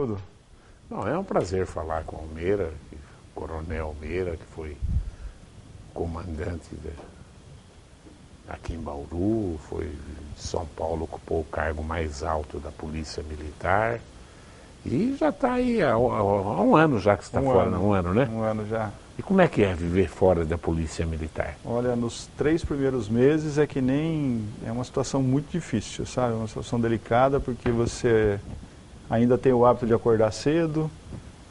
Tudo. Não, é um prazer falar com o Meira, Coronel Meira, que foi comandante aqui em Bauru, foi de São Paulo, ocupou o cargo mais alto da Polícia Militar e já está aí há um ano já que você está fora, um ano, né? Um ano já. E como é que é viver fora da Polícia Militar? Olha, nos 3 primeiros meses é uma situação muito difícil, sabe? É uma situação delicada porque você ainda tem o hábito de acordar cedo,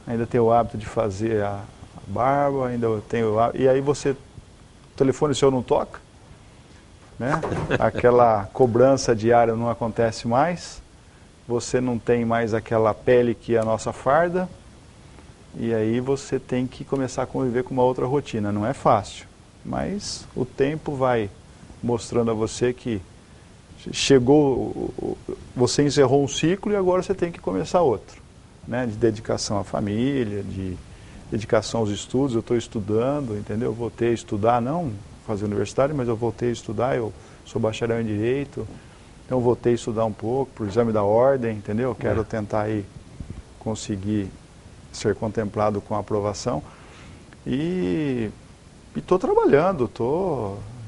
ainda tem o hábito de fazer a barba, ainda tem o hábito, e aí o telefone seu não toca, né? Aquela cobrança diária não acontece mais, você não tem mais aquela pele que é a nossa farda, e aí você tem que começar a conviver com uma outra rotina. Não é fácil, mas o tempo vai mostrando a você que você encerrou um ciclo e agora você tem que começar outro, né? De dedicação à família, de dedicação aos estudos. Eu estou estudando, entendeu? Eu voltei a estudar, não fazer universidade, mas eu voltei a estudar, eu sou bacharel em Direito, então eu voltei a estudar um pouco para o exame da ordem, entendeu? Eu quero tentar aí conseguir ser contemplado com a aprovação e estou trabalhando,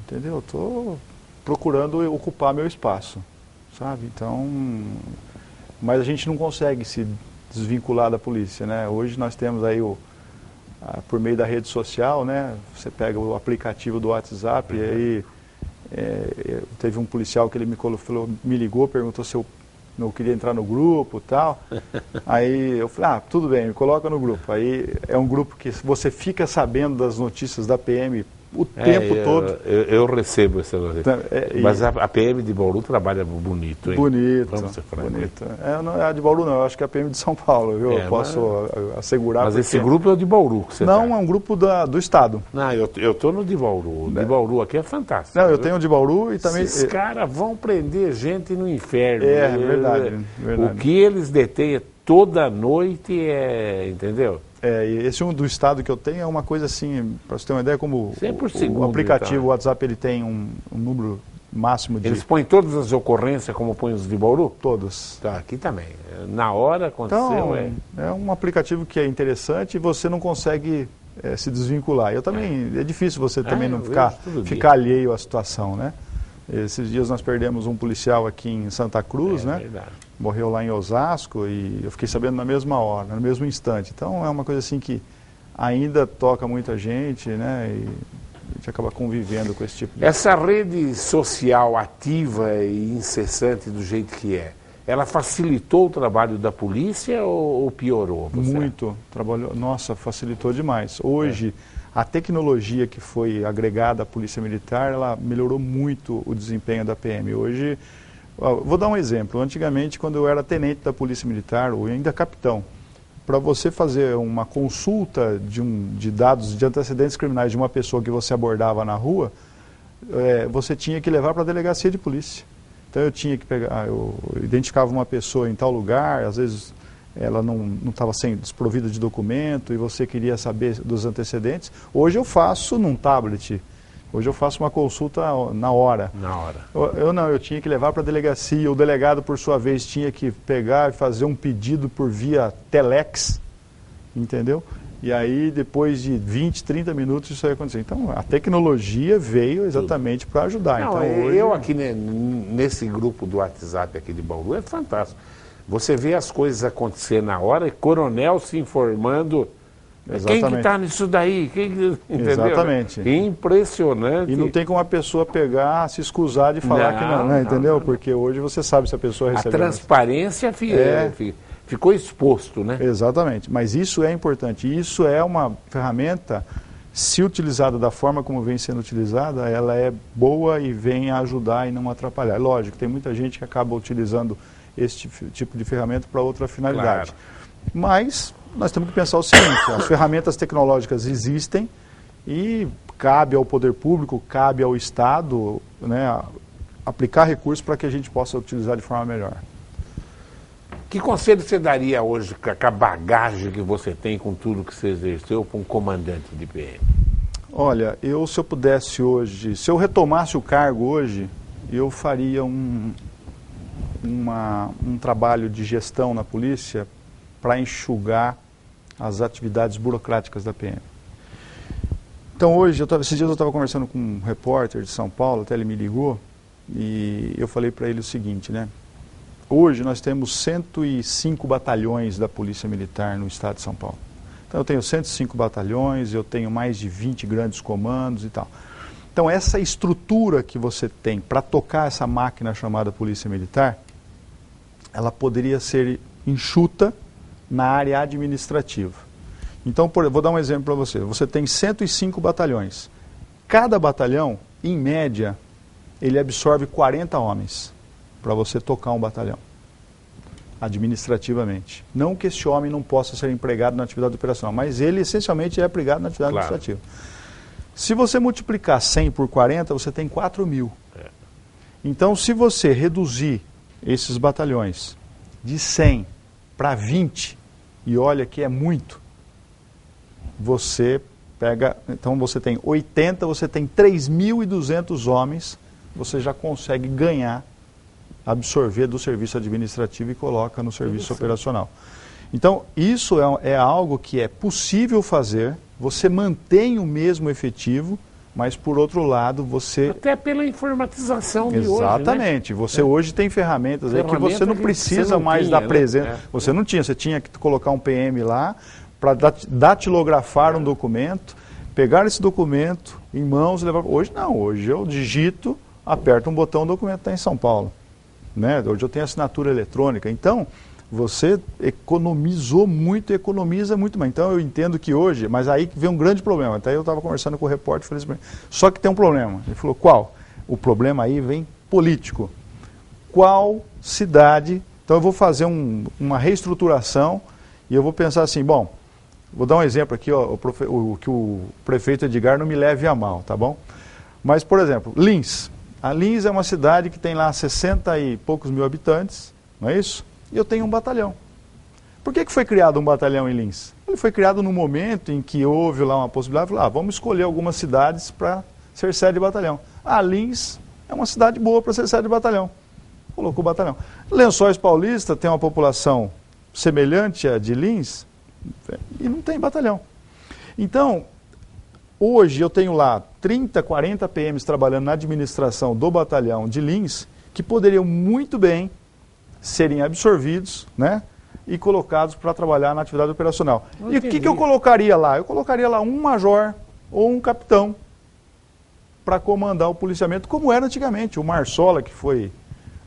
entendeu? Estou procurando ocupar meu espaço, sabe? Então, mas a gente não consegue se desvincular da polícia, né? Hoje nós temos aí por meio da rede social, né? Você pega o aplicativo do WhatsApp e aí teve um policial que ele me ligou, perguntou se eu queria entrar no grupo e tal. Aí eu falei, tudo bem, me coloca no grupo. Aí é um grupo que você fica sabendo das notícias da PM o tempo todo. Eu recebo essa notícia. Mas a PM de Bauru trabalha bonito, hein? Bonito. Vamos ser francos. Bonito. Não é a de Bauru não, eu acho que é a PM de São Paulo, viu? Eu posso assegurar. Mas esse grupo é o de Bauru que você Não, é um grupo do Estado. Não, eu estou no de Bauru. O de Bauru aqui é fantástico. Não, eu tenho o de Bauru e também... Esses caras vão prender gente no inferno. É verdade. O que eles detêm toda noite entendeu? E esse do estado que eu tenho é uma coisa assim, para você ter uma ideia, como o aplicativo, o WhatsApp, ele tem um número máximo de... Eles põem todas as ocorrências como põem os de Bauru? Todos. Tá, aqui também. Na hora aconteceu, então, é um aplicativo que é interessante e você não consegue se desvincular. Eu também, é difícil você também não ficar alheio à situação, né? Esses dias nós perdemos um policial aqui em Santa Cruz, né? Verdade. Morreu lá em Osasco e eu fiquei sabendo na mesma hora, no mesmo instante. Então é uma coisa assim que ainda toca muita gente, né? E a gente acaba convivendo com esse tipo de... Essa rede social ativa e incessante do jeito que ela facilitou o trabalho da polícia ou piorou? Muito. Nossa, facilitou demais. Hoje, a tecnologia que foi agregada à Polícia Militar, ela melhorou muito o desempenho da PM. Hoje, vou dar um exemplo. Antigamente, quando eu era tenente da Polícia Militar, ou ainda capitão, para você fazer uma consulta de dados de antecedentes criminais de uma pessoa que você abordava na rua, você tinha que levar para a delegacia de polícia. Então eu tinha que eu identificava uma pessoa em tal lugar, às vezes ela não estava desprovida de documento e você queria saber dos antecedentes. Hoje eu faço num tablet. Hoje eu faço uma consulta na hora. Na hora. Eu tinha que levar para a delegacia, o delegado, por sua vez, tinha que pegar e fazer um pedido por via telex, entendeu? E aí, depois de 20, 30 minutos, isso ia acontecer. Então, a tecnologia veio exatamente para ajudar. Não, então, hoje... Eu aqui nesse grupo do WhatsApp aqui de Bauru, é fantástico. Você vê as coisas acontecer na hora, e coronel se informando... Exatamente. Quem que está nisso daí? Exatamente. Impressionante. E não tem como a pessoa pegar, se excusar de falar que não, né? Entendeu? Não. Porque hoje você sabe se a pessoa recebeu. A transparência ficou exposto, né? Exatamente. Mas isso é importante. Isso é uma ferramenta, se utilizada da forma como vem sendo utilizada, ela é boa e vem ajudar e não atrapalhar. Lógico, tem muita gente que acaba utilizando esse tipo de ferramenta para outra finalidade. Claro. Mas nós temos que pensar o seguinte, as ferramentas tecnológicas existem e cabe ao poder público, cabe ao Estado, né, aplicar recursos para que a gente possa utilizar de forma melhor. Que conselho você daria hoje, com a bagagem que você tem, com tudo que você exerceu, para um comandante de PM? Olha, se eu pudesse hoje, se eu retomasse o cargo hoje, eu faria um trabalho de gestão na polícia para enxugar as atividades burocráticas da PM. Então hoje, esses dias eu estava conversando com um repórter de São Paulo, até ele me ligou, e eu falei para ele o seguinte, né? Hoje nós temos 105 batalhões da Polícia Militar no estado de São Paulo. Então eu tenho 105 batalhões, eu tenho mais de 20 grandes comandos e tal. Então essa estrutura que você tem para tocar essa máquina chamada Polícia Militar, ela poderia ser enxuta na área administrativa. Então, vou dar um exemplo para você. Você tem 105 batalhões. Cada batalhão, em média, ele absorve 40 homens para você tocar um batalhão, administrativamente. Não que esse homem não possa ser empregado na atividade operacional, mas ele essencialmente é empregado na atividade administrativa. Se você multiplicar 100 por 40, você tem 4.000. Então, se você reduzir esses batalhões de 100 para 20, e olha que é muito, você pega, então você tem 80, você tem 3.200 homens, você já consegue ganhar, absorver do serviço administrativo e coloca no serviço operacional. Então, isso é algo que é possível fazer, você mantém o mesmo efetivo, mas por outro lado você... Até pela informatização de hoje, né? Exatamente. Você hoje tem ferramentas aí que você não precisa mais da presença. Você não tinha, você tinha que colocar um PM lá para datilografar um documento, pegar esse documento em mãos e levar... Hoje não, hoje eu digito, aperto um botão, o documento está em São Paulo. Né? Hoje eu tenho assinatura eletrônica. Então, você economizou muito, economiza muito mais. Então, eu entendo que hoje, mas aí que vem um grande problema. Até eu estava conversando com o repórter e falei assim, só que tem um problema. Ele falou, qual? O problema aí vem político. Qual cidade... Então, eu vou fazer uma reestruturação e eu vou pensar assim, bom, vou dar um exemplo aqui, ó, que o prefeito Edgar não me leve a mal, tá bom? Mas, por exemplo, Lins. A Lins é uma cidade que tem lá 60 e poucos mil habitantes, não é isso? E eu tenho um batalhão. Por que foi criado um batalhão em Lins? Ele foi criado no momento em que houve lá uma possibilidade, vamos escolher algumas cidades para ser sede de batalhão. Lins é uma cidade boa para ser sede de batalhão. Colocou o batalhão. Lençóis Paulista tem uma população semelhante à de Lins e não tem batalhão. Então, hoje eu tenho lá 30, 40 PMs trabalhando na administração do batalhão de Lins que poderiam muito bem serem absorvidos, né, e colocados para trabalhar na atividade operacional. E o que eu colocaria lá? Eu colocaria lá um major ou um capitão para comandar o policiamento, como era antigamente. O Marsola, que foi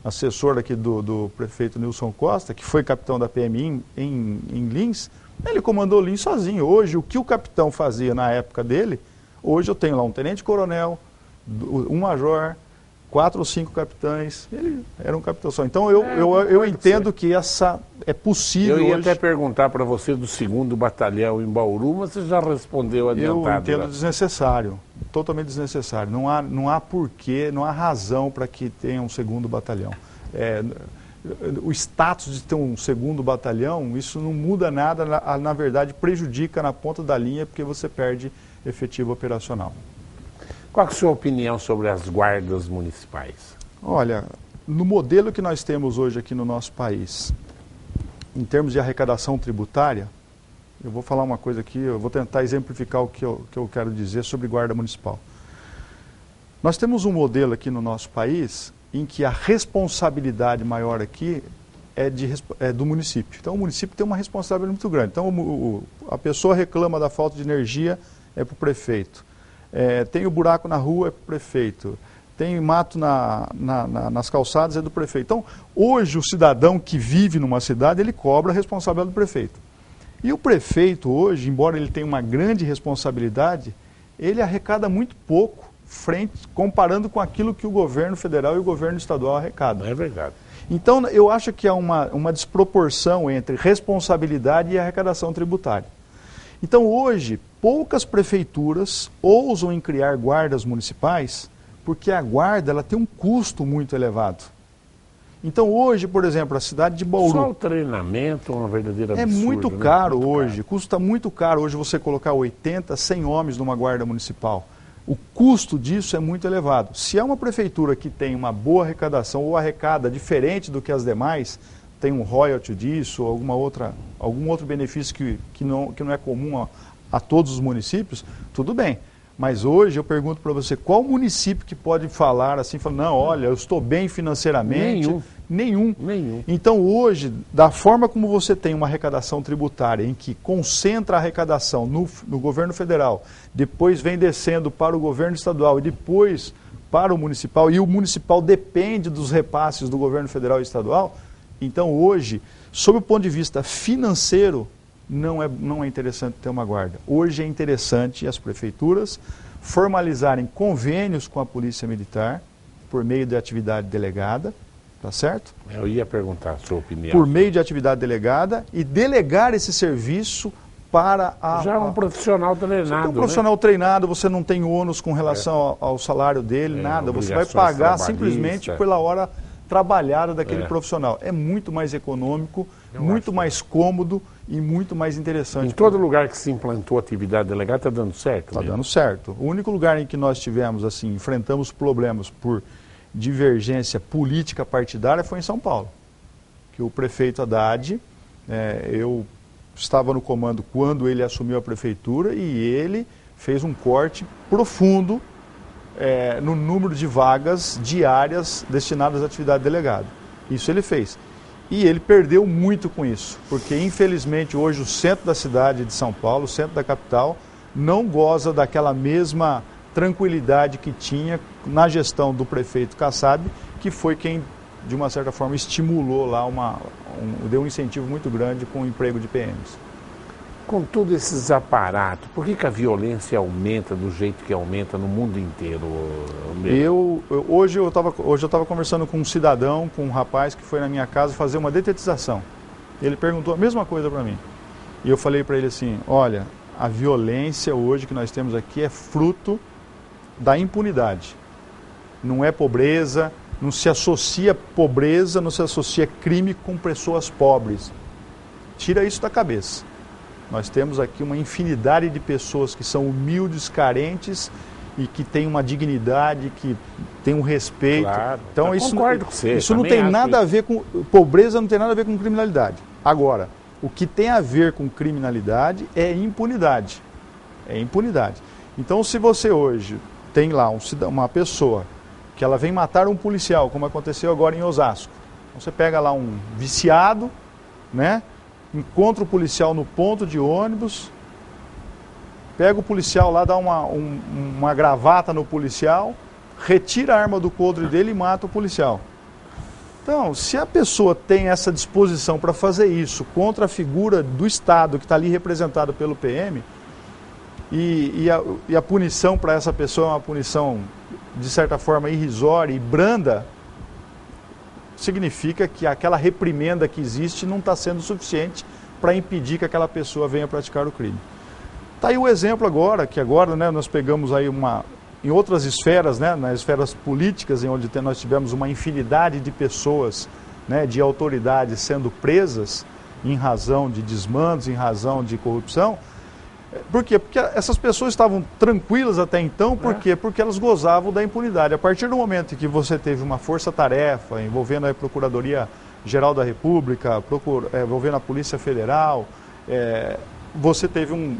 assessor aqui do prefeito Nilson Costa, que foi capitão da PM em Lins, ele comandou Lins sozinho. Hoje, o que o capitão fazia na época dele, hoje eu tenho lá um tenente-coronel, um major, 4 ou 5 capitães, ele era um capitão só. Então eu entendo que essa é possível. Eu ia hoje. até perguntar para você do 2º Batalhão em Bauru, mas você já respondeu adiantado. Eu entendo desnecessário, totalmente desnecessário. Não há porquê, não há razão para que tenha um 2º batalhão. O status de ter um 2º batalhão, isso não muda nada, na verdade prejudica na ponta da linha porque você perde efetivo operacional. Qual é a sua opinião sobre as guardas municipais? Olha, no modelo que nós temos hoje aqui no nosso país, em termos de arrecadação tributária, eu vou falar uma coisa aqui, eu vou tentar exemplificar o que eu quero dizer sobre guarda municipal. Nós temos um modelo aqui no nosso país em que a responsabilidade maior aqui é do município. Então o município tem uma responsabilidade muito grande. Então a pessoa reclama da falta de energia, é para o prefeito. Tem o buraco na rua, é para o prefeito. Tem mato nas calçadas, é do prefeito. Então, hoje, o cidadão que vive numa cidade, ele cobra a responsabilidade do prefeito. E o prefeito, hoje, embora ele tenha uma grande responsabilidade, ele arrecada muito pouco, comparando com aquilo que o governo federal e o governo estadual arrecadam. É verdade. Então, eu acho que há uma desproporção entre responsabilidade e arrecadação tributária. Então, hoje, poucas prefeituras ousam em criar guardas municipais porque a guarda ela tem um custo muito elevado. Então, hoje, por exemplo, a cidade de Bauru... Só o treinamento é uma verdadeira absurdo. É muito caro hoje, custa muito caro hoje você colocar 80, 100 homens numa guarda municipal. O custo disso é muito elevado. Se é uma prefeitura que tem uma boa arrecadação ou arrecada diferente do que as demais, tem um royalty disso, ou algum outro benefício que não é comum a todos os municípios, tudo bem. Mas hoje eu pergunto para você, qual município que pode falar assim, não, olha, eu estou bem financeiramente? Nenhum. Então hoje, da forma como você tem uma arrecadação tributária, em que concentra a arrecadação no governo federal, depois vem descendo para o governo estadual e depois para o municipal, e o municipal depende dos repasses do governo federal e estadual, então hoje, sob o ponto de vista financeiro, não é interessante ter uma guarda. Hoje é interessante as prefeituras formalizarem convênios com a Polícia Militar por meio de atividade delegada, tá certo? Eu ia perguntar a sua opinião. Por meio de atividade delegada e delegar esse serviço para Já é um profissional treinado. Você tem um profissional treinado, você não tem ônus com relação ao salário dele, nada. Você vai pagar simplesmente pela hora trabalhada daquele profissional. É muito mais econômico, muito mais cômodo e muito mais interessante. Em todo lugar que se implantou atividade delegada está dando certo? Está dando certo. O único lugar em que nós tivemos, assim, enfrentamos problemas por divergência política partidária foi em São Paulo. Que o prefeito Haddad, eu estava no comando quando ele assumiu a prefeitura e ele fez um corte profundo no número de vagas diárias destinadas à atividade delegada. Isso ele fez. E ele perdeu muito com isso, porque infelizmente hoje o centro da cidade de São Paulo, o centro da capital, não goza daquela mesma tranquilidade que tinha na gestão do prefeito Kassab, que foi quem, de uma certa forma, estimulou lá, deu um incentivo muito grande com o emprego de PMs. Com todos esses aparatos, por que a violência aumenta do jeito que aumenta no mundo inteiro? Hoje eu estava conversando com um cidadão, com um rapaz que foi na minha casa fazer uma detetização. Ele perguntou a mesma coisa para mim. E eu falei para ele assim, olha, a violência hoje que nós temos aqui é fruto da impunidade. Não é pobreza, não se associa pobreza, não se associa crime com pessoas pobres. Tira isso da cabeça. Nós temos aqui uma infinidade de pessoas que são humildes, carentes e que têm uma dignidade, que têm um respeito. Claro, então concordo com você. Isso não tem nada a ver com... Pobreza não tem nada a ver com criminalidade. Agora, o que tem a ver com criminalidade é impunidade. É impunidade. Então, se você hoje tem lá uma pessoa que ela vem matar um policial, como aconteceu agora em Osasco. Então, você pega lá um viciado, né? Encontra o policial no ponto de ônibus, pega o policial lá, dá uma gravata no policial, retira a arma do coldre dele e mata o policial. Então, se a pessoa tem essa disposição para fazer isso contra a figura do Estado que está ali representada pelo PM, e a punição para essa pessoa é uma punição, de certa forma, irrisória e branda, significa que aquela reprimenda que existe não está sendo suficiente para impedir que aquela pessoa venha praticar o crime. Está aí o exemplo agora, que agora, né, nós pegamos aí em outras esferas, né, nas esferas políticas, em onde nós tivemos uma infinidade de pessoas, né, de autoridades sendo presas em razão de desmandos, em razão de corrupção. Por quê? Porque essas pessoas estavam tranquilas até então, por quê? Porque elas gozavam da impunidade. A partir do momento em que você teve uma força-tarefa envolvendo a Procuradoria-Geral da República, envolvendo a Polícia Federal, você teve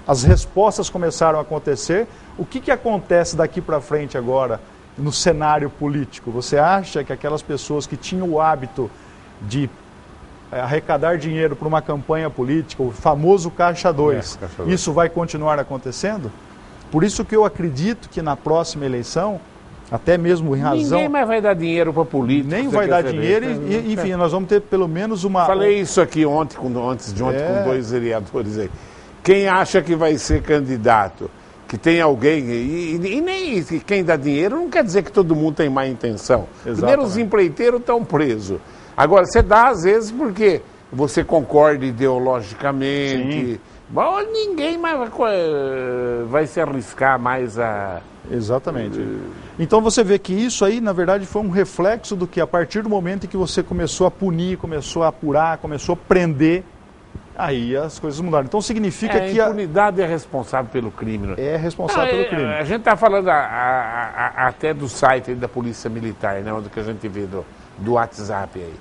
as respostas começaram a acontecer. O que acontece daqui para frente agora no cenário político? Você acha que aquelas pessoas que tinham o hábito de arrecadar dinheiro para uma campanha política, o famoso Caixa 2, isso vai continuar acontecendo? Por isso que eu acredito que na próxima eleição, até mesmo em razão... Ninguém mais vai dar dinheiro para política. Nem vai dar dinheiro e, enfim, nós vamos ter pelo menos uma... Falei isso aqui antes de ontem com dois vereadores aí. Quem acha que vai ser candidato, que tem alguém... E nem quem dá dinheiro não quer dizer que todo mundo tem má intenção. Exatamente. Primeiro os empreiteiros estão presos. Agora, você dá às vezes porque você concorda ideologicamente. Sim. Bom, ninguém mais vai se arriscar mais a... Exatamente. Então você vê que isso aí, na verdade, foi um reflexo do que a partir do momento em que você começou a punir, começou a apurar, começou a prender, aí as coisas mudaram. Então significa que... A impunidade é responsável pelo crime. É responsável pelo crime. A gente está falando até do site da Polícia Militar, né, onde que a gente vê do WhatsApp aí.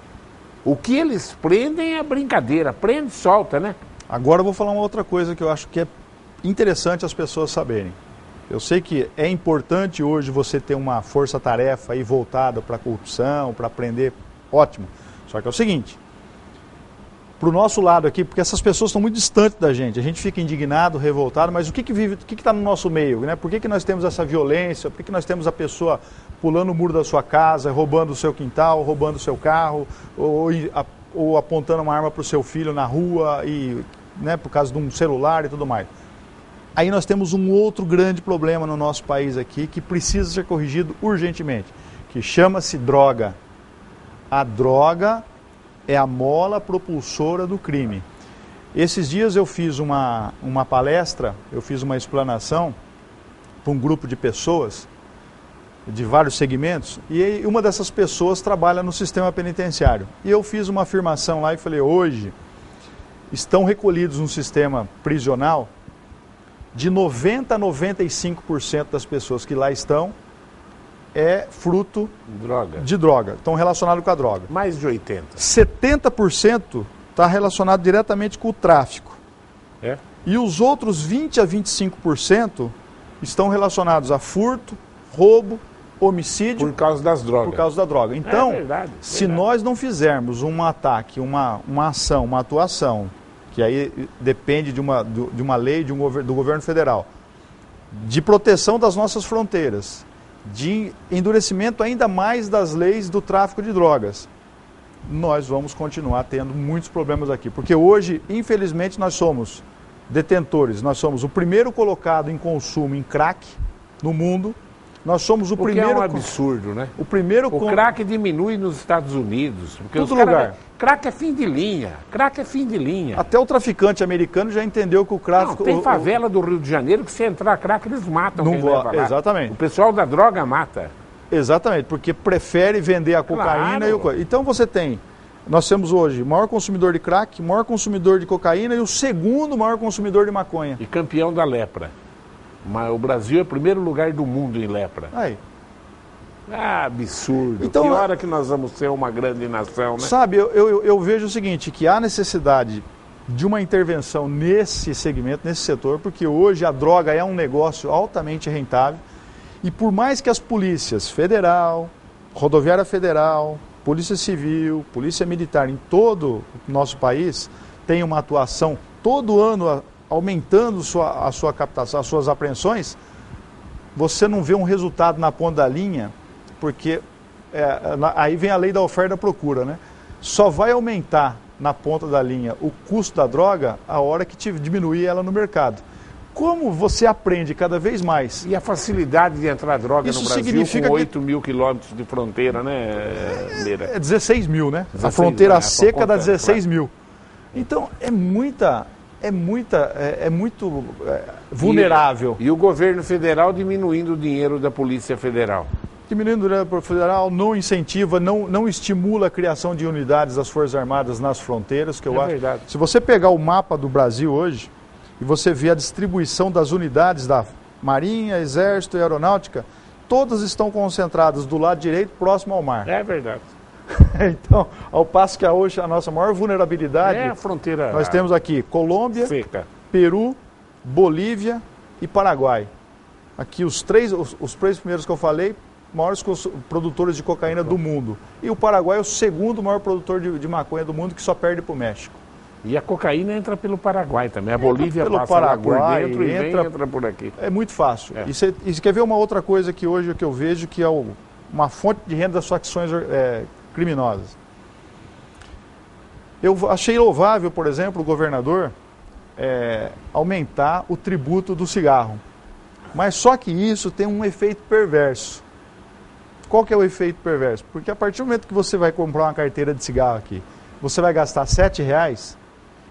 O que eles prendem é brincadeira, prende e solta, né? Agora eu vou falar uma outra coisa que eu acho que é interessante as pessoas saberem. Eu sei que é importante hoje você ter uma força-tarefa aí voltada para a corrupção, para prender, ótimo. Só que é o seguinte, para o nosso lado aqui, porque essas pessoas estão muito distantes da gente, a gente fica indignado, revoltado, mas o que está no nosso meio, né? Por que nós temos essa violência, por que nós temos a pessoa pulando o muro da sua casa, roubando o seu quintal, roubando o seu carro, ou apontando uma arma para o seu filho na rua, e, né, por causa de um celular e tudo mais. Aí nós temos um outro grande problema no nosso país aqui, que precisa ser corrigido urgentemente, que chama-se droga. A droga é a mola propulsora do crime. Esses dias eu fiz uma palestra, eu fiz uma explanação para um grupo de pessoas, de vários segmentos, e uma dessas pessoas trabalha no sistema penitenciário. E eu fiz uma afirmação lá e falei, hoje estão recolhidos no sistema prisional de 90% a 95% das pessoas que lá estão é fruto de droga, estão relacionados com a droga. Mais de 80%. 70% está relacionado diretamente com o tráfico. É? E os outros 20% a 25% estão relacionados a furto, roubo, homicídio. Por causa das drogas. Por causa da droga. Então, se nós não fizermos um ataque, uma ação, uma atuação, que aí depende de uma lei do governo federal, de proteção das nossas fronteiras, de endurecimento ainda mais das leis do tráfico de drogas, nós vamos continuar tendo muitos problemas aqui. Porque hoje, infelizmente, nós somos detentores, nós somos o primeiro colocado em consumo em crack no mundo. Nós somos o primeiro... é um absurdo, né? O crack diminui nos Estados Unidos. Porque todo lugar. Crack é fim de linha. Crack é fim de linha. Até o traficante americano já entendeu que o crack... Não, tem favela do Rio de Janeiro que se entrar crack, eles matam quem leva lá. Exatamente. O pessoal da droga mata. Exatamente, porque prefere vender a cocaína e o... Então você tem... Nós temos hoje o maior consumidor de crack, o maior consumidor de cocaína e o segundo maior consumidor de maconha. E campeão da lepra. Mas o Brasil é o primeiro lugar do mundo em lepra. Aí. Ah, absurdo. Então, que hora que nós vamos ser uma grande nação, né? Sabe, eu vejo o seguinte, que há necessidade de uma intervenção nesse segmento, nesse setor, porque hoje a droga é um negócio altamente rentável e por mais que as polícias federal, rodoviária federal, polícia civil, polícia militar em todo o nosso país tenham uma atuação todo ano aumentando a sua captação, as suas apreensões, você não vê um resultado na ponta da linha, porque aí vem a lei da oferta e da procura, né? Só vai aumentar na ponta da linha o custo da droga a hora que diminuir ela no mercado. Como você aprende cada vez mais... E a facilidade de entrar droga no Brasil com 8 que... mil quilômetros de fronteira, né, Meira? É 16 mil, né? 16, a fronteira seca dá 16 mil. Então, é muito vulnerável. E o governo federal diminuindo o dinheiro da Polícia Federal. Diminuindo o dinheiro federal, não incentiva, não estimula a criação de unidades das Forças Armadas nas fronteiras, que eu acho. Verdade. Se você pegar o mapa do Brasil hoje, e você vê a distribuição das unidades da Marinha, Exército e Aeronáutica, todas estão concentradas do lado direito, próximo ao mar. É verdade. Então, ao passo que hoje a nossa maior vulnerabilidade... É a fronteira... Nós temos aqui Colômbia, seca. Peru, Bolívia e Paraguai. Aqui os três primeiros que eu falei, maiores produtores de cocaína do mundo. E o Paraguai é o segundo maior produtor de maconha do mundo, que só perde para o México. E a cocaína entra pelo Paraguai também. A Bolívia passa Paraguai, lá por dentro e entra por aqui. É muito fácil. E você quer ver uma outra coisa que hoje que eu vejo, que é uma fonte de renda das facções criminosas. Eu achei louvável, por exemplo, o governador aumentar o tributo do cigarro. Mas só que isso tem um efeito perverso. Qual que é o efeito perverso? Porque a partir do momento que você vai comprar uma carteira de cigarro aqui, você vai gastar R$7,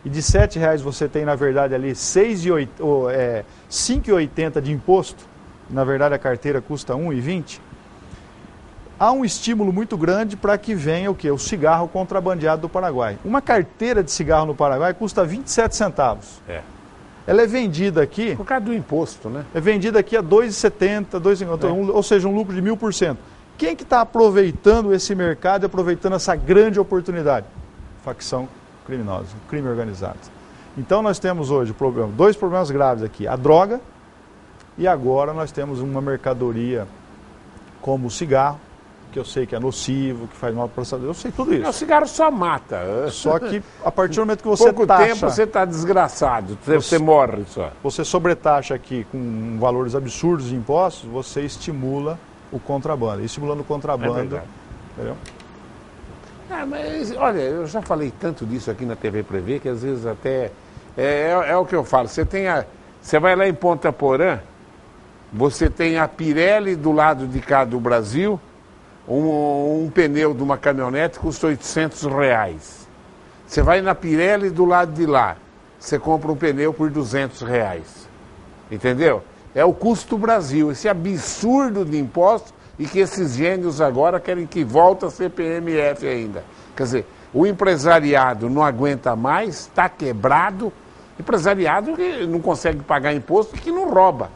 e de R$7 você tem, na verdade, ali 5,80 de imposto, na verdade a carteira custa R$1,20, há um estímulo muito grande para que venha o quê? O cigarro contrabandeado do Paraguai. Uma carteira de cigarro no Paraguai custa 27 centavos. Ela é vendida aqui... Por causa do imposto, né? É vendida aqui a 2,70, 2,50, ou seja, um lucro de 1000%. Quem que está aproveitando esse mercado e aproveitando essa grande oportunidade? Facção criminosa, crime organizado. Então nós temos hoje dois problemas graves aqui, a droga e agora nós temos uma mercadoria como o cigarro, que eu sei que é nocivo, que faz mal para a saúde, eu sei tudo isso. O cigarro só mata. Só que a partir do momento que você pouco taxa... tempo você está desgraçado, você morre só. Você sobretaxa aqui com valores absurdos de impostos, você estimula o contrabando. E estimulando o contrabando, entendeu? Mas, olha, eu já falei tanto disso aqui na TV Prevê, que às vezes até... É o que eu falo, você vai lá em Ponta Porã, você tem a Pirelli do lado de cá do Brasil, um pneu de uma caminhonete custa R$800. Você vai na Pirelli do lado de lá, você compra um pneu por R$200. Entendeu? É o custo Brasil, esse absurdo de impostos e que esses gênios agora querem que volte a ser PMF ainda. Quer dizer, o empresariado não aguenta mais, está quebrado, empresariado que não consegue pagar imposto e que não rouba.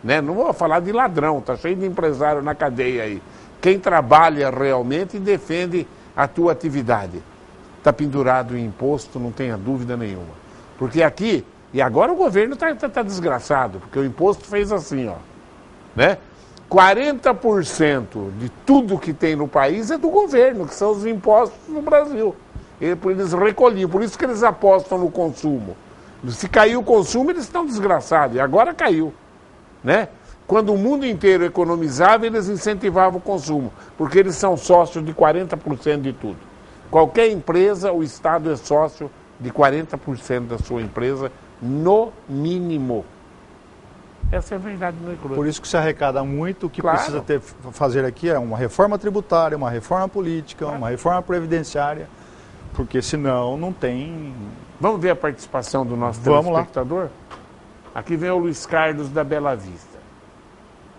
Né? Não vou falar de ladrão, está cheio de empresário na cadeia aí. Quem trabalha realmente e defende a tua atividade. Está pendurado em imposto, não tenha dúvida nenhuma. Porque aqui, e agora o governo está desgraçado, porque o imposto fez assim, ó. Né? 40% de tudo que tem no país é do governo, que são os impostos no Brasil. Eles recolhiam, por isso que eles apostam no consumo. Se caiu o consumo, eles estão desgraçados, e agora caiu. Né? Quando o mundo inteiro economizava, eles incentivavam o consumo, porque eles são sócios de 40% de tudo. Qualquer empresa, o Estado é sócio de 40% da sua empresa, no mínimo. Essa é a verdade no economia. Por isso que se arrecada muito, o que precisa fazer aqui é uma reforma tributária, uma reforma política, uma reforma previdenciária, porque senão não tem... Vamos ver a participação do nosso telespectador? Lá. Aqui vem o Luiz Carlos da Bela Vista.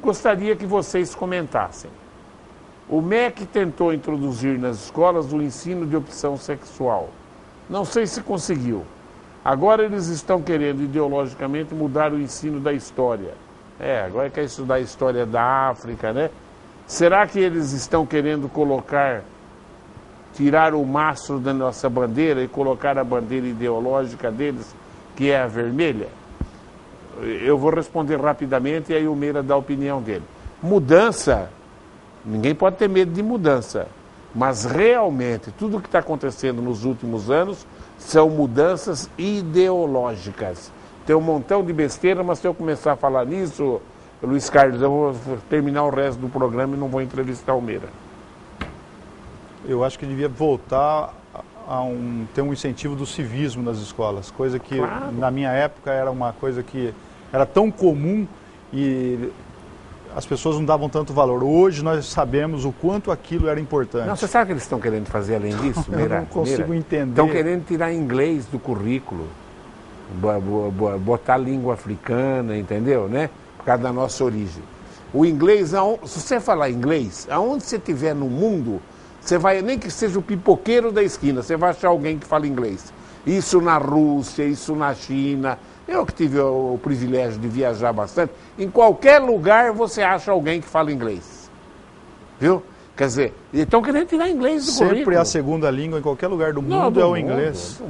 Gostaria que vocês comentassem. O MEC tentou introduzir nas escolas o ensino de opção sexual. Não sei se conseguiu. Agora eles estão querendo ideologicamente mudar o ensino da história. Agora quer estudar a história da África, né? Será que eles estão querendo tirar o mastro da nossa bandeira e colocar a bandeira ideológica deles, que é a vermelha? Eu vou responder rapidamente e aí o Meira dá a opinião dele. Mudança, ninguém pode ter medo de mudança, mas realmente tudo o que está acontecendo nos últimos anos são mudanças ideológicas. Tem um montão de besteira, mas se eu começar a falar nisso, Luiz Carlos, eu vou terminar o resto do programa e não vou entrevistar o Meira. Eu acho que devia voltar a ter um incentivo do civismo nas escolas, coisa que na minha época era uma coisa que era tão comum e as pessoas não davam tanto valor. Hoje nós sabemos o quanto aquilo era importante. Não, você sabe o que eles estão querendo fazer além disso, Meira? Eu não consigo entender. Estão querendo tirar inglês do currículo, botar língua africana, entendeu? Né? Por causa da nossa origem. O inglês, se você falar inglês, aonde você estiver no mundo, você vai, nem que seja o pipoqueiro da esquina, você vai achar alguém que fala inglês. Isso na Rússia, isso na China. Eu que tive o privilégio de viajar bastante, em qualquer lugar você acha alguém que fala inglês. Viu? Quer dizer, estão querendo tirar inglês do currículo. Sempre a segunda língua em qualquer lugar do mundo é o inglês.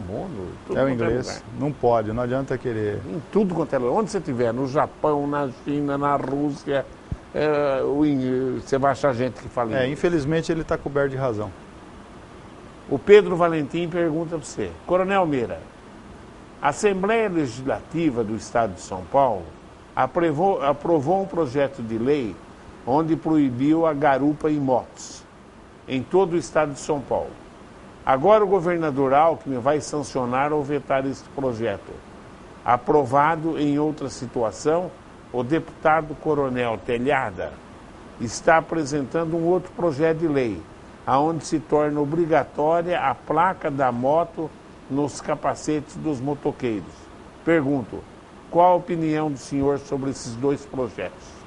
É o inglês. Não pode, não adianta querer. Em tudo quanto é lugar. Onde você estiver, no Japão, na China, na Rússia, você vai achar gente que fala inglês. Infelizmente ele está coberto de razão. O Pedro Valentim pergunta para você. Coronel Meira, a Assembleia Legislativa do Estado de São Paulo aprovou um projeto de lei onde proibiu a garupa em motos em todo o Estado de São Paulo. Agora o governador Alckmin vai sancionar ou vetar esse projeto. Aprovado em outra situação, o deputado Coronel Telhada está apresentando um outro projeto de lei, onde se torna obrigatória a placa da moto nos capacetes dos motoqueiros. Pergunto, qual a opinião do senhor sobre esses dois projetos?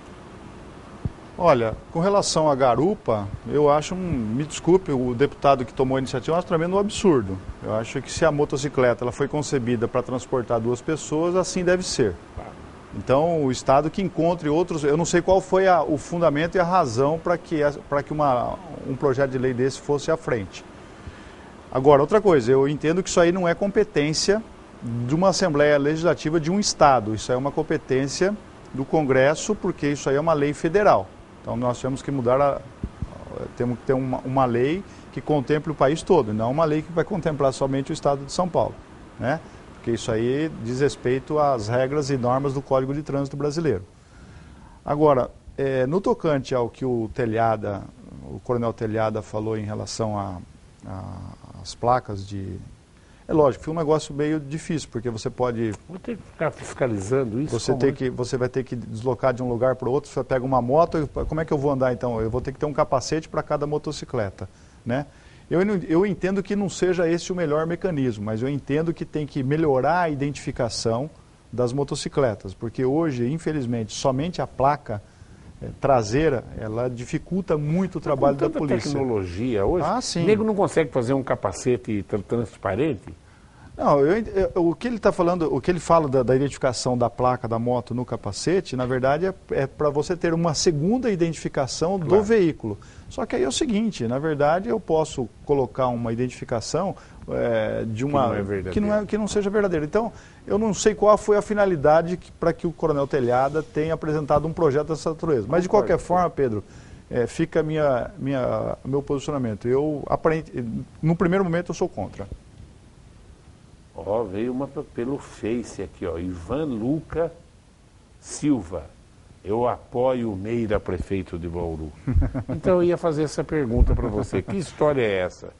Olha, com relação à garupa, eu acho, me desculpe, o deputado que tomou a iniciativa, mas também é um absurdo. Eu acho que se a motocicleta ela foi concebida para transportar duas pessoas, assim deve ser. Então, o Estado que encontre outros... Eu não sei qual foi o fundamento e a razão para que um projeto de lei desse fosse à frente. Agora, outra coisa, eu entendo que isso aí não é competência de uma Assembleia Legislativa de um Estado. Isso é uma competência do Congresso, porque isso aí é uma lei federal. Então, nós temos que temos que ter uma lei que contemple o país todo, e não uma lei que vai contemplar somente o Estado de São Paulo, né? Porque isso aí diz respeito às regras e normas do Código de Trânsito brasileiro. Agora, no tocante ao que o Coronel Telhada falou em relação às placas de... É lógico, foi um negócio meio difícil, porque você pode... Vou ter que ficar fiscalizando isso. Você vai ter que deslocar de um lugar para o outro, você pega uma moto, como é que eu vou andar então? Eu vou ter que ter um capacete para cada motocicleta, né? Eu entendo que não seja esse o melhor mecanismo, mas eu entendo que tem que melhorar a identificação das motocicletas, porque hoje, infelizmente, somente a placa traseira, ela dificulta muito o trabalho da polícia. Tecnologia hoje, sim. O nego não consegue fazer um capacete transparente? Não, o que ele está falando, o que ele fala da identificação da placa da moto no capacete, na verdade é para você ter uma segunda identificação do veículo. Só que aí é o seguinte, na verdade eu posso colocar uma identificação de uma que não seja verdadeira. Então, eu não sei qual foi a finalidade para que o Coronel Telhada tenha apresentado um projeto dessa natureza. Mas de qualquer forma, Pedro, fica meu posicionamento. No primeiro momento eu sou contra. Veio uma pelo Face aqui, Ivan Luca Silva. Eu apoio o Meira, prefeito de Bauru. Então eu ia fazer essa pergunta para você. Que história é essa?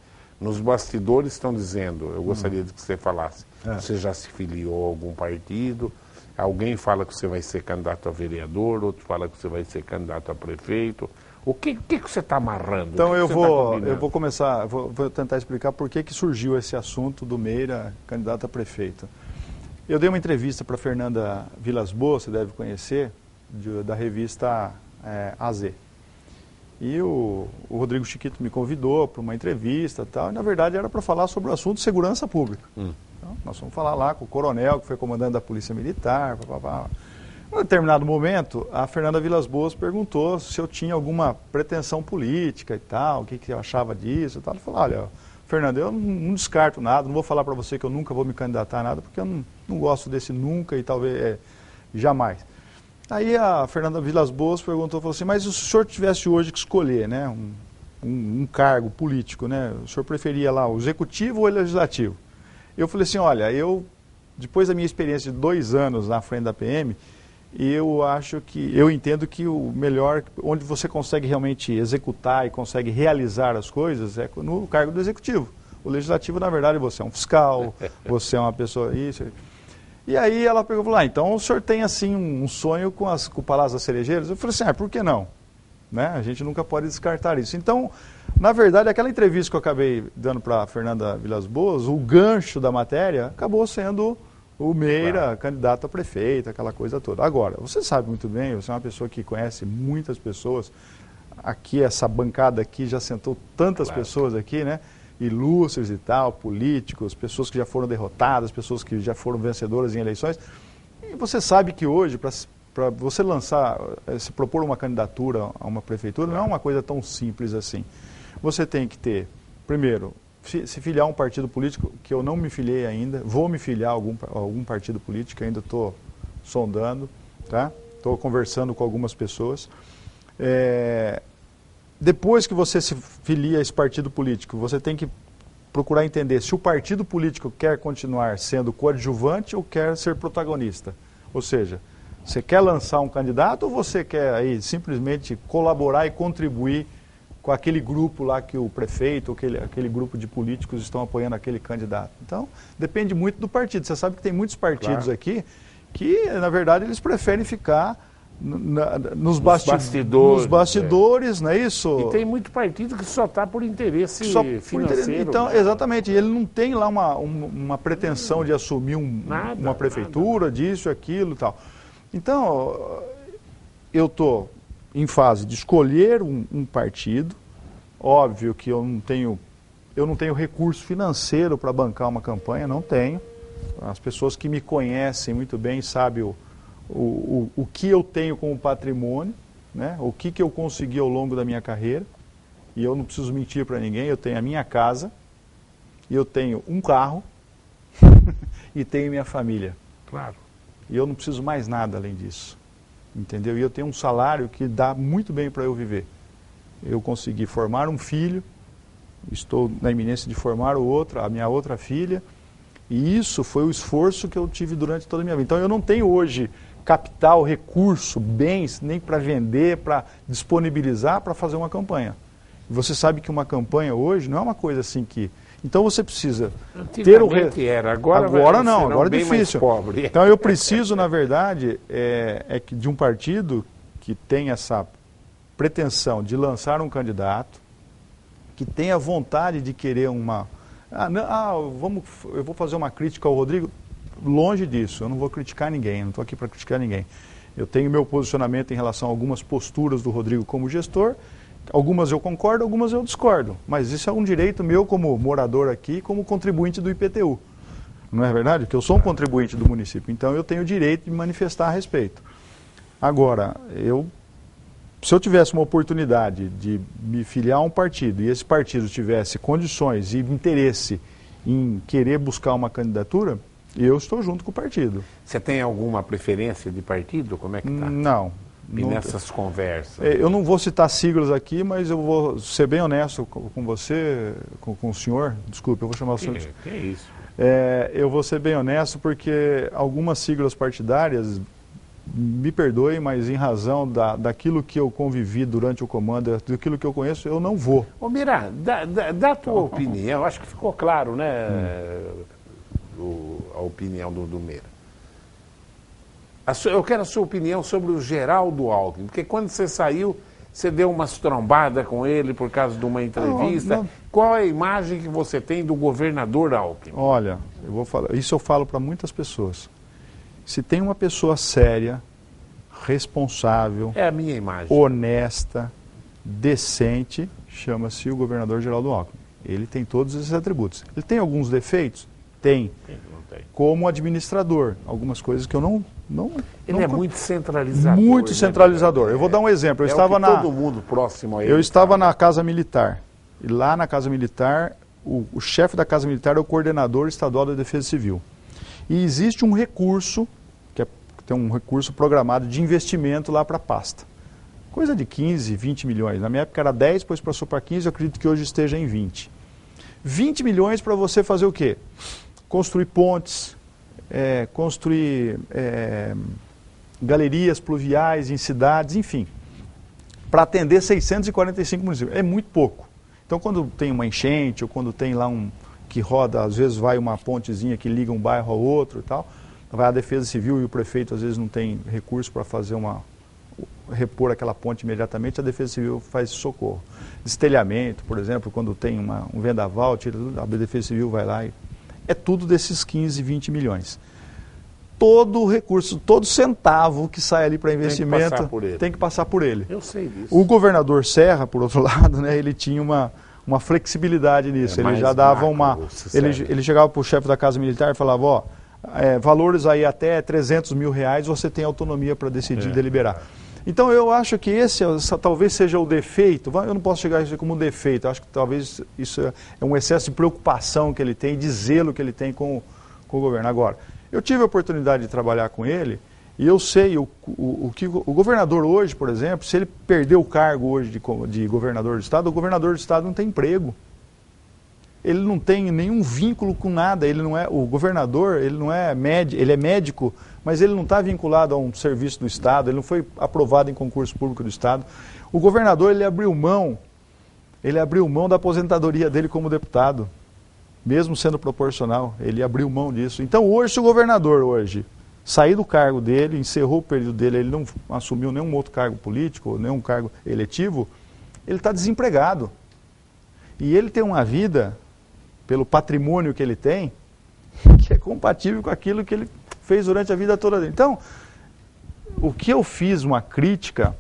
Nos bastidores estão dizendo, eu gostaria de que você falasse, você já se filiou a algum partido, alguém fala que você vai ser candidato a vereador, outro fala que você vai ser candidato a prefeito. O que você está amarrando? Então eu vou começar, vou tentar explicar por que surgiu esse assunto do Meira, candidato a prefeito. Eu dei uma entrevista para Fernanda Vilas Boas, você deve conhecer, da revista AZ. E o Rodrigo Chiquito me convidou para uma entrevista e na verdade era para falar sobre o assunto de segurança pública. Então, nós vamos falar lá com o coronel, que foi comandante da Polícia Militar, Em um determinado momento, a Fernanda Vilas Boas perguntou se eu tinha alguma pretensão política e tal, o que eu achava disso e tal. Eu falei, olha, Fernanda, eu não descarto nada, não vou falar para você que eu nunca vou me candidatar a nada, porque eu não gosto desse nunca e talvez jamais. Aí a Fernanda Vilas Boas falou assim, mas se o senhor tivesse hoje que escolher, né, um cargo político, né, o senhor preferia lá o executivo ou o legislativo? Eu falei assim, olha, depois da minha experiência de 2 anos na frente da PM, eu entendo que o melhor, onde você consegue realmente executar e consegue realizar as coisas é no cargo do executivo. O legislativo, na verdade, você é um fiscal, você é uma pessoa... E aí ela pegou e falou, então o senhor tem assim um sonho com o Palácio das Cerejeiras? Eu falei assim, por que não? Né? A gente nunca pode descartar isso. Então, na verdade, aquela entrevista que eu acabei dando para a Fernanda Vilas Boas, o gancho da matéria acabou sendo... o Meira, candidato a prefeito, aquela coisa toda. Agora, você sabe muito bem, você é uma pessoa que conhece muitas pessoas, aqui essa bancada aqui já sentou tantas pessoas aqui, né? Ilustres e tal, políticos, pessoas que já foram derrotadas, pessoas que já foram vencedoras em eleições. E você sabe que hoje, para você se propor uma candidatura a uma prefeitura, não é uma coisa tão simples assim. Você tem que ter, primeiro, se filiar a um partido político, que eu não me filiei ainda, vou me filiar a algum partido político, ainda estou sondando, tá? Estou conversando com algumas pessoas. Depois que você se filia a esse partido político, você tem que procurar entender se o partido político quer continuar sendo coadjuvante ou quer ser protagonista. Ou seja, você quer lançar um candidato ou você quer aí simplesmente colaborar e contribuir com aquele grupo lá que o prefeito, aquele grupo de políticos estão apoiando aquele candidato. Então, depende muito do partido. Você sabe que tem muitos partidos aqui que, na verdade, eles preferem ficar nos bastidores, não é isso? E tem muito partido que só está por interesse financeiro. Então, exatamente, ele não tem lá uma pretensão de assumir uma prefeitura, disso, aquilo e tal. Então, eu estou em fase de escolher um partido. Óbvio que eu não tenho recurso financeiro para bancar uma campanha, não tenho. As pessoas que me conhecem muito bem sabem o que eu tenho como patrimônio, né? O que eu consegui ao longo da minha carreira, e eu não preciso mentir para ninguém, eu tenho a minha casa, eu tenho um carro e tenho minha família. Claro. E eu não preciso mais nada além disso, entendeu? E eu tenho um salário que dá muito bem para eu viver. Eu consegui formar um filho, estou na iminência de formar a minha outra filha, e isso foi o esforço que eu tive durante toda a minha vida. Então eu não tenho hoje capital, recurso, bens, nem para vender, para disponibilizar para fazer uma campanha. E você sabe que uma campanha hoje não é uma coisa assim que... Então você precisa ter o... Agora não, agora é difícil. Então eu preciso, na verdade, de um partido que tem essa pretensão de lançar um candidato, que tenha vontade de querer uma... eu vou fazer uma crítica ao Rodrigo. Longe disso, eu não vou criticar ninguém, não estou aqui para criticar ninguém. Eu tenho meu posicionamento em relação a algumas posturas do Rodrigo como gestor, algumas eu concordo, algumas eu discordo, mas isso é um direito meu como morador aqui, como contribuinte do IPTU. Não é verdade? Porque eu sou um contribuinte do município, então eu tenho o direito de manifestar a respeito. Agora, se eu tivesse uma oportunidade de me filiar a um partido e esse partido tivesse condições e interesse em querer buscar uma candidatura, eu estou junto com o partido. Você tem alguma preferência de partido? Como é que está? Não. E nessas conversas? Eu não vou citar siglas aqui, mas eu vou ser bem honesto com você, com o senhor. Desculpe, eu vou chamar o senhor. Que é isso? Eu vou ser bem honesto porque algumas siglas partidárias, me perdoem, mas em razão daquilo que eu convivi durante o comando, daquilo que eu conheço, eu não vou. Ô Mira, dá a tua opinião, acho que ficou claro, né? A opinião do Meira. Eu quero a sua opinião sobre o Geraldo Alckmin, porque quando você saiu, você deu umas trombadas com ele por causa de uma entrevista. Não. Qual é a imagem que você tem do governador Alckmin? Olha, eu vou falar, isso eu falo para muitas pessoas. Se tem uma pessoa séria, responsável, é a minha imagem, honesta, decente, chama-se o governador Geraldo Alckmin. Ele tem todos esses atributos. Ele tem alguns defeitos? Tem. Como administrador, algumas coisas que eu não é muito centralizador. Muito centralizador. Eu vou dar um exemplo. Eu estava todo mundo próximo a ele. Eu estava na Casa Militar. E lá na Casa Militar, o chefe da Casa Militar é o coordenador estadual da Defesa Civil. E existe um recurso, que tem um recurso programado de investimento lá para a pasta. Coisa de 15, 20 milhões. Na minha época era 10, depois passou para 15, eu acredito que hoje esteja em 20. 20 milhões para você fazer o quê? Construir pontes, construir galerias pluviais em cidades, enfim, para atender 645 municípios. É muito pouco. Então, quando tem uma enchente, ou quando tem lá que roda, às vezes vai uma pontezinha que liga um bairro ao outro e tal, vai a Defesa Civil e o prefeito às vezes não tem recurso para fazer repor aquela ponte imediatamente, a Defesa Civil faz socorro. Destelhamento, por exemplo, quando tem um vendaval, a Defesa Civil vai lá e... É tudo desses 15, 20 milhões. Todo recurso, todo centavo que sai ali para investimento tem que passar por ele. Eu sei disso. O governador Serra, por outro lado, né, ele tinha uma flexibilidade nisso. Ele já dava ele chegava para o chefe da Casa Militar e falava, valores aí até 300 mil reais, você tem autonomia para decidir e deliberar. Então eu acho que esse talvez seja o defeito, eu não posso chegar a isso como um defeito, eu acho que talvez isso é um excesso de preocupação que ele tem, de zelo que ele tem com o governo. Agora, eu tive a oportunidade de trabalhar com ele e eu sei que o governador hoje, por exemplo, se ele perder o cargo hoje de governador do estado, o governador do estado não tem emprego. Ele não tem nenhum vínculo com nada, o governador, ele não é médico, ele é médico, mas ele não está vinculado a um serviço do Estado, ele não foi aprovado em concurso público do Estado. O governador, ele abriu mão da aposentadoria dele como deputado, mesmo sendo proporcional, ele abriu mão disso. Então hoje, se o governador sair do cargo dele, encerrou o período dele, ele não assumiu nenhum outro cargo político, nenhum cargo eletivo, ele está desempregado. E ele tem uma vida, pelo patrimônio que ele tem, que é compatível com aquilo que ele fez durante a vida toda dele. Então, o que eu fiz uma crítica,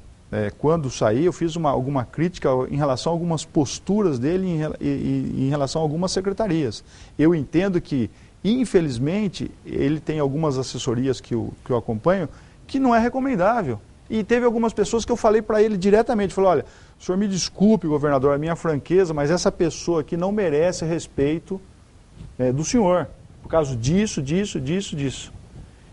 quando saí, eu fiz alguma crítica em relação a algumas posturas dele em relação a algumas secretarias. Eu entendo que, infelizmente, ele tem algumas assessorias que eu acompanho, que não é recomendável. E teve algumas pessoas que eu falei para ele diretamente, falei, olha, o senhor me desculpe, governador, a minha franqueza, mas essa pessoa aqui não merece respeito do senhor, por causa disso.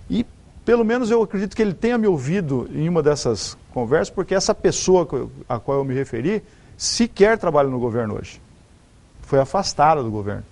E pelo menos eu acredito que ele tenha me ouvido em uma dessas conversas, porque essa pessoa a qual eu me referi sequer trabalha no governo hoje. Foi afastada do governo.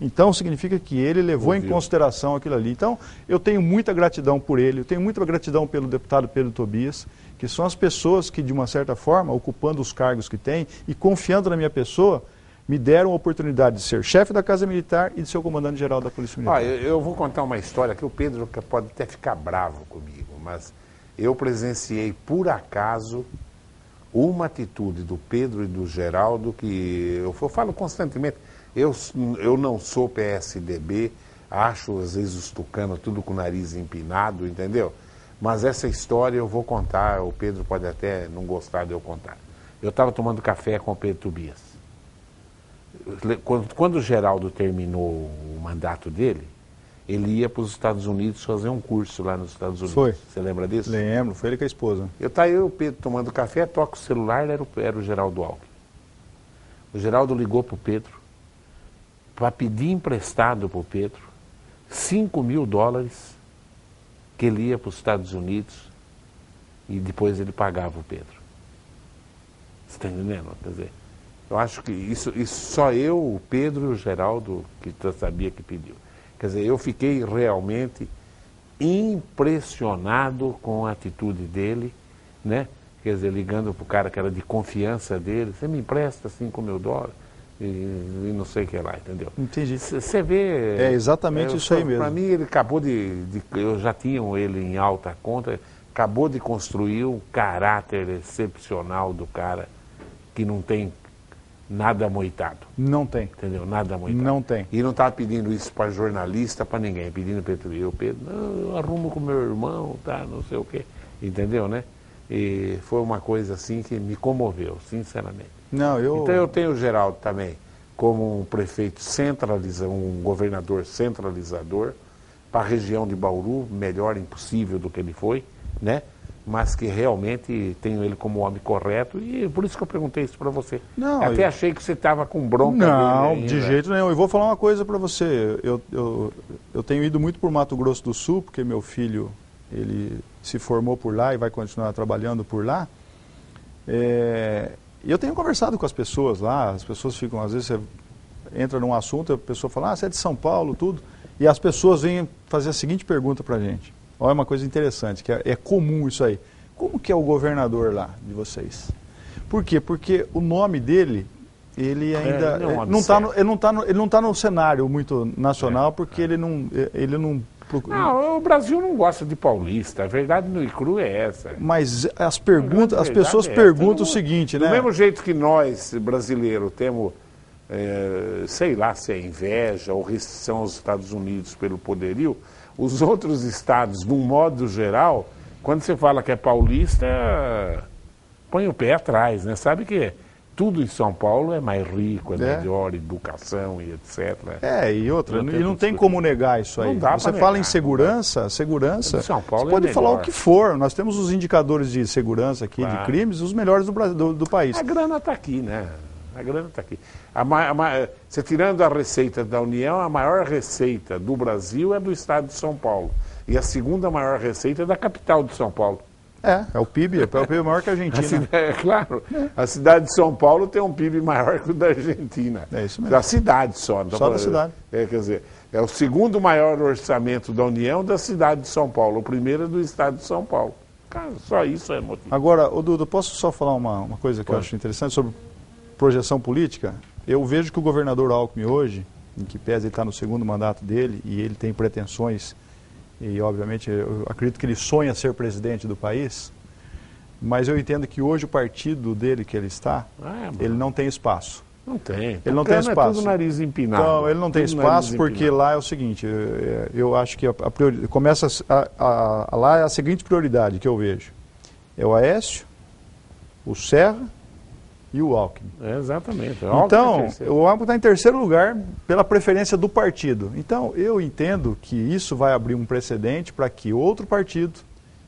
Então significa que ele levou em consideração aquilo ali. Então eu tenho muita gratidão por ele, eu tenho muita gratidão pelo deputado Pedro Tobias, que são as pessoas que de uma certa forma, ocupando os cargos que têm e confiando na minha pessoa, me deram a oportunidade de ser chefe da Casa Militar e de ser o comandante-geral da Polícia Militar. Eu vou contar uma história que o Pedro pode até ficar bravo comigo, mas eu presenciei por acaso uma atitude do Pedro e do Geraldo que eu falo constantemente. Eu não sou PSDB, acho às vezes os tucanos tudo com o nariz empinado, entendeu? Mas essa história eu vou contar, o Pedro pode até não gostar de eu contar. Eu estava tomando café com o Pedro Tobias. Quando o Geraldo terminou o mandato dele, ele ia para os Estados Unidos fazer um curso lá nos Estados Unidos. Foi. Você lembra disso? Lembro, foi ele com a esposa. Eu e o Pedro tomando café, toca o celular, era o Geraldo Alckmin. O Geraldo ligou para o Pedro para pedir emprestado para o Pedro $5.000 que ele ia para os Estados Unidos e depois ele pagava o Pedro. Você está entendendo? Quer dizer, eu acho que isso só eu, o Pedro e o Geraldo que sabia que pediu. Quer dizer, eu fiquei realmente impressionado com a atitude dele, né? Quer dizer, ligando para o cara que era de confiança dele, você me empresta $5.000 e não sei o que lá, entendeu? Entendi. Você vê... É exatamente isso aí mesmo. Para mim, ele acabou eu já tinha ele em alta conta, acabou de construir um caráter excepcional do cara que não tem nada amoitado. Não tem. Entendeu? Nada amoitado. Não tem. E não estava pedindo isso para jornalista, para ninguém. Pedindo para o Pedro, não, eu arrumo com meu irmão, tá, não sei o quê. Entendeu, né? E foi uma coisa assim que me comoveu, sinceramente. Não, Então eu tenho o Geraldo também como um prefeito centralizador, um governador centralizador para a região de Bauru, melhor impossível do que ele foi, né? Mas que realmente tenho ele como homem correto e por isso que eu perguntei isso para você. Não, até achei que você estava com bronca não, dele. Não, de jeito nenhum. Eu vou falar uma coisa para você. Eu tenho ido muito por Mato Grosso do Sul, porque meu filho, ele se formou por lá e vai continuar trabalhando por lá. E eu tenho conversado com as pessoas lá, as pessoas ficam, às vezes você entra num assunto e a pessoa fala, você é de São Paulo, tudo, e as pessoas vêm fazer a seguinte pergunta pra gente. Olha uma coisa interessante, que é comum isso aí. Como que é o governador lá de vocês? Por quê? Porque o nome dele, ele ainda ele não tá no cenário muito nacional, porque ele não Não, o Brasil não gosta de paulista, a verdade no e cru é essa. Mas as pessoas perguntam o seguinte, né? Do mesmo jeito que nós, brasileiros, temos, sei lá se é inveja ou restrição aos Estados Unidos pelo poderio, os outros estados, de um modo geral, quando você fala que é paulista, põe o pé atrás, né? Sabe que tudo em São Paulo é mais rico, é melhor, educação e etc. E outra, e não tem como negar isso aí. Você fala em segurança, São Paulo você pode falar o que for. Nós temos os indicadores de segurança aqui, de crimes, os melhores do país. A grana está aqui, né? A grana está aqui. Você tirando a receita da União, a maior receita do Brasil é do estado de São Paulo. E a segunda maior receita é da capital de São Paulo. É o PIB, é o PIB maior que a Argentina. Claro, a cidade de São Paulo tem um PIB maior que o da Argentina. É isso mesmo. Da cidade só. Só da cidade. Quer dizer, é o segundo maior orçamento da União da cidade de São Paulo. O primeiro é do estado de São Paulo. Cara, só isso é motivo. Agora, Duda, posso só falar uma coisa que eu acho interessante sobre projeção política? Eu vejo que o governador Alckmin hoje, em que pese ele está no segundo mandato dele, e ele tem pretensões, e obviamente eu acredito que ele sonha ser presidente do país, mas eu entendo que hoje o partido dele que ele está, ele não tem espaço. Não tem. Ele não tem espaço. É tudo nariz empinado. Então, ele não tem espaço porque lá é o seguinte, eu acho que lá é a seguinte prioridade que eu vejo. É o Aécio, o Serra e o Alckmin. Exatamente. Então, o Alckmin está em terceiro lugar pela preferência do partido. Então, eu entendo que isso vai abrir um precedente para que outro partido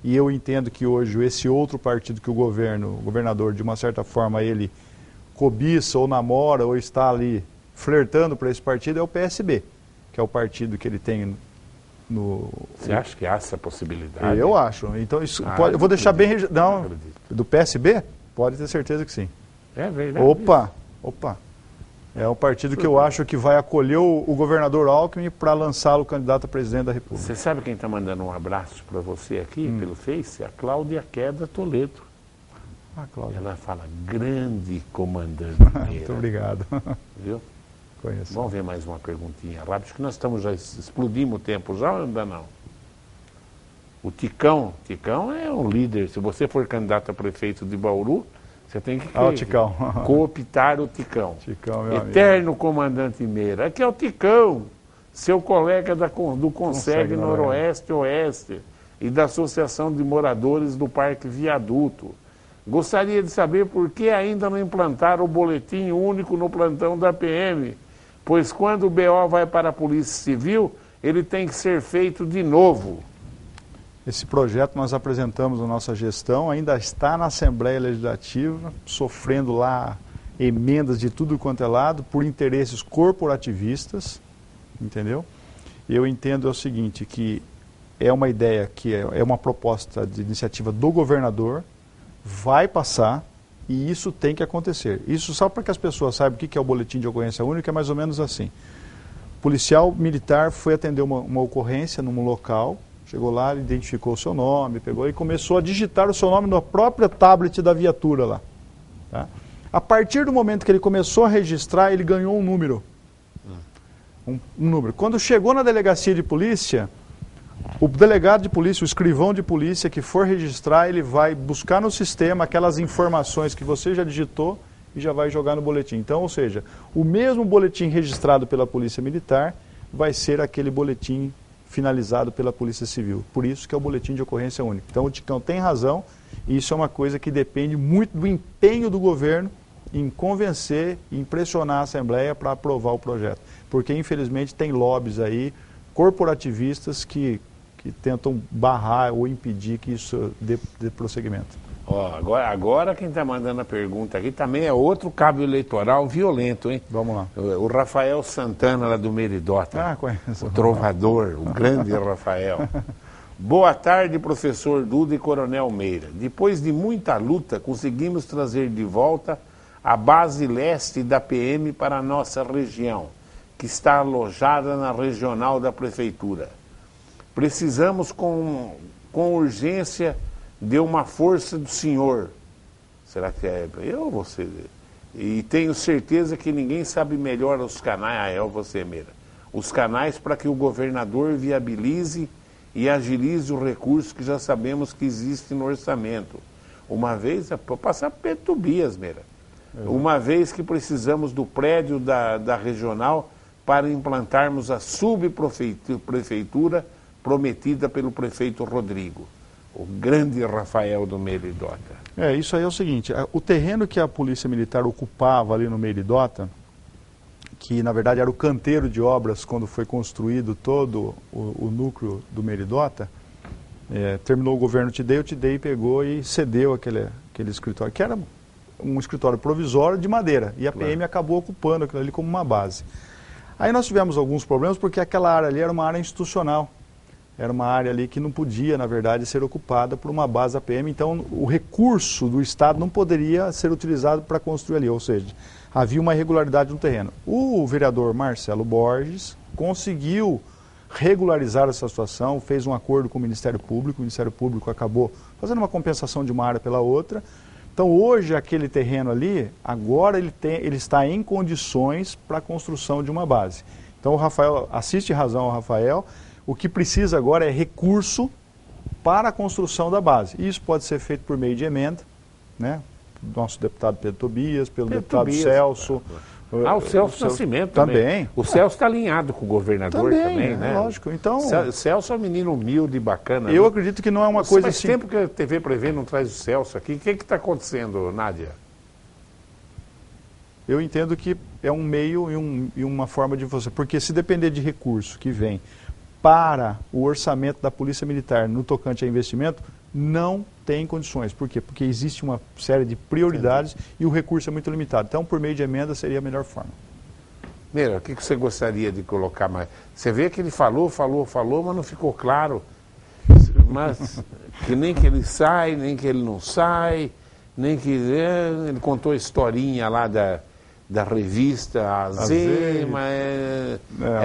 e eu entendo que hoje esse outro partido que o governador, de uma certa forma, ele cobiça ou namora ou está ali flertando para esse partido, é o PSB, que é o partido que ele tem no... Você acha que há essa possibilidade? Eu acho. Então, isso pode, eu vou deixar bem... Não, do PSB? Pode ter certeza que sim. É verdade. Opa. É um partido que eu acho que vai acolher o governador Alckmin para lançá-lo candidato a presidente da República. Você sabe quem está mandando um abraço para você aqui pelo Face? A Cláudia Queda Toledo. Cláudia. Ela fala, grande comandante. Muito obrigado. Viu? Conheço. Vamos ver mais uma perguntinha rápida. Acho que nós estamos já explodimos o tempo já ou ainda não? O Ticão é um líder. Se você for candidato a prefeito de Bauru, você tem que o Ticão. cooptar o Ticão. Ticão, meu Eterno amigo. comandante Meira. Aqui é o Ticão, seu colega do Conseg Noroeste-Oeste e da Associação de Moradores do Parque Viaduto. Gostaria de saber por que ainda não implantaram o boletim único no plantão da PM, pois quando o BO vai para a Polícia Civil, ele tem que ser feito de novo. Esse projeto nós apresentamos na nossa gestão, ainda está na Assembleia Legislativa, sofrendo lá emendas de tudo quanto é lado, por interesses corporativistas, entendeu? Eu entendo o seguinte, que é uma ideia, que é uma proposta de iniciativa do governador, vai passar e isso tem que acontecer. Isso só para que as pessoas saibam o que é o boletim de ocorrência única, é mais ou menos assim. O policial militar foi atender uma ocorrência num local, chegou lá, identificou o seu nome, pegou e começou a digitar o seu nome na própria tablet da viatura lá. Tá? A partir do momento que ele começou a registrar, ele ganhou um número. Um número. Quando chegou na delegacia de polícia, o delegado de polícia, o escrivão de polícia que for registrar, ele vai buscar no sistema aquelas informações que você já digitou e já vai jogar no boletim. Então, ou seja, o mesmo boletim registrado pela Polícia Militar vai ser aquele boletim finalizado pela Polícia Civil. Por isso que é o boletim de ocorrência única. Então o Ticão tem razão, e isso é uma coisa que depende muito do empenho do governo em convencer e impressionar a Assembleia para aprovar o projeto. Porque, infelizmente, tem lobbies aí, corporativistas, que tentam barrar ou impedir que isso dê prosseguimento. Agora quem está mandando a pergunta aqui também é outro cabo eleitoral violento, hein? Vamos lá. O Rafael Santana, lá do Meridota. Conheço. O trovador, o grande Rafael. Boa tarde, professor Duda e Coronel Meira. Depois de muita luta, conseguimos trazer de volta a base leste da PM para a nossa região, que está alojada na regional da Prefeitura. Precisamos com urgência de uma força do senhor. Será que é eu ou você? E tenho certeza que ninguém sabe melhor os canais, você, Meira. Os canais para que o governador viabilize e agilize o recurso que já sabemos que existe no orçamento. Uma vez, para passar para Tobias, Meira. Uma vez que precisamos do prédio da regional para implantarmos a subprefeitura prometida pelo prefeito Rodrigo, o grande Rafael do Meridota. Isso aí é o seguinte, o terreno que a Polícia Militar ocupava ali no Meridota, que na verdade era o canteiro de obras quando foi construído todo o núcleo do Meridota, terminou o governo Tidei, o Tidei pegou e cedeu aquele escritório, que era um escritório provisório de madeira, e a PM acabou ocupando aquilo ali como uma base. Aí nós tivemos alguns problemas porque aquela área ali era uma área institucional. Era uma área ali que não podia, na verdade, ser ocupada por uma base da PM, então o recurso do Estado não poderia ser utilizado para construir ali, ou seja, havia uma irregularidade no terreno. O vereador Marcelo Borges conseguiu regularizar essa situação, fez um acordo com o Ministério Público acabou fazendo uma compensação de uma área pela outra. Então hoje aquele terreno ali, agora ele está em condições para a construção de uma base. Então o Rafael, assiste razão ao Rafael, o que precisa agora é recurso para a construção da base. Isso pode ser feito por meio de emenda, né? Do nosso deputado Pedro Tobias, pelo deputado Celso. O Celso Nascimento também. O Celso está alinhado com o governador também, né? Lógico. Então, Celso é um menino humilde e bacana. Eu acredito que não é uma coisa assim. Faz tempo que a TV Prevê não traz o Celso aqui. O que está acontecendo, Nádia? Eu entendo que é um meio e uma forma de você. Porque se depender de recurso que vem para o orçamento da Polícia Militar no tocante a investimento, não tem condições. Por quê? Porque existe uma série de prioridades e o recurso é muito limitado. Então, por meio de emenda seria a melhor forma. Meira, o que você gostaria de colocar mais? Você vê que ele falou, mas não ficou claro. Mas que nem que ele sai, nem que ele não sai, nem que... Ele contou a historinha lá da revista Azema, é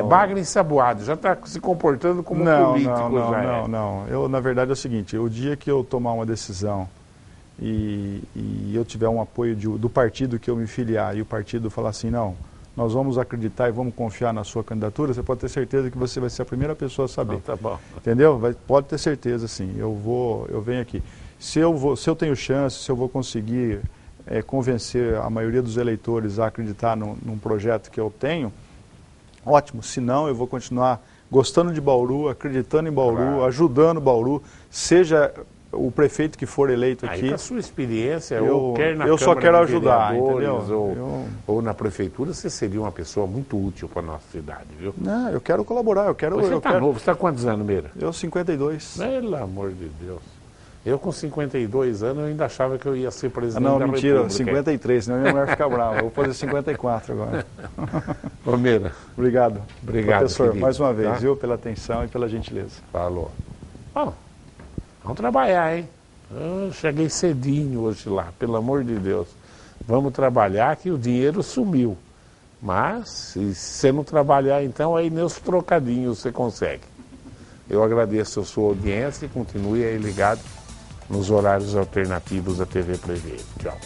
bagre ensaboado, já está se comportando como político. Não. Eu, na verdade, é o seguinte, o dia que eu tomar uma decisão e eu tiver um apoio do partido que eu me filiar e o partido falar assim, não, nós vamos acreditar e vamos confiar na sua candidatura, você pode ter certeza que você vai ser a primeira pessoa a saber. Não, tá bom. Entendeu? Pode ter certeza, sim. Eu venho aqui. Se eu tenho chance, se eu vou conseguir convencer a maioria dos eleitores a acreditar num projeto que eu tenho, ótimo. Se não, eu vou continuar gostando de Bauru, acreditando em Bauru, claro, ajudando Bauru, seja o prefeito que for eleito aqui. Aí, com a sua experiência, ou quer na eu só quero ajudar, entendeu? Ou na prefeitura, você seria uma pessoa muito útil para a nossa cidade, viu? Não, eu quero colaborar, eu quero... Você está novo, você está quantos anos, Meira? Eu, 52. Pelo amor de Deus. Eu, com 52 anos, eu ainda achava que eu ia ser presidente da República. Não, mentira, 53, senão minha mulher fica brava. Eu vou fazer 54 agora. Ô, Meira. Obrigado. Obrigado, professor, querido, mais uma vez, tá? viu, pela atenção e pela gentileza. Falou. Bom, vamos trabalhar, hein? Eu cheguei cedinho hoje lá, pelo amor de Deus. Vamos trabalhar que o dinheiro sumiu. Mas, se você não trabalhar, então, aí nem os trocadinhos você consegue. Eu agradeço a sua audiência e continue aí ligado nos horários alternativos da TV Prevê. Tchau.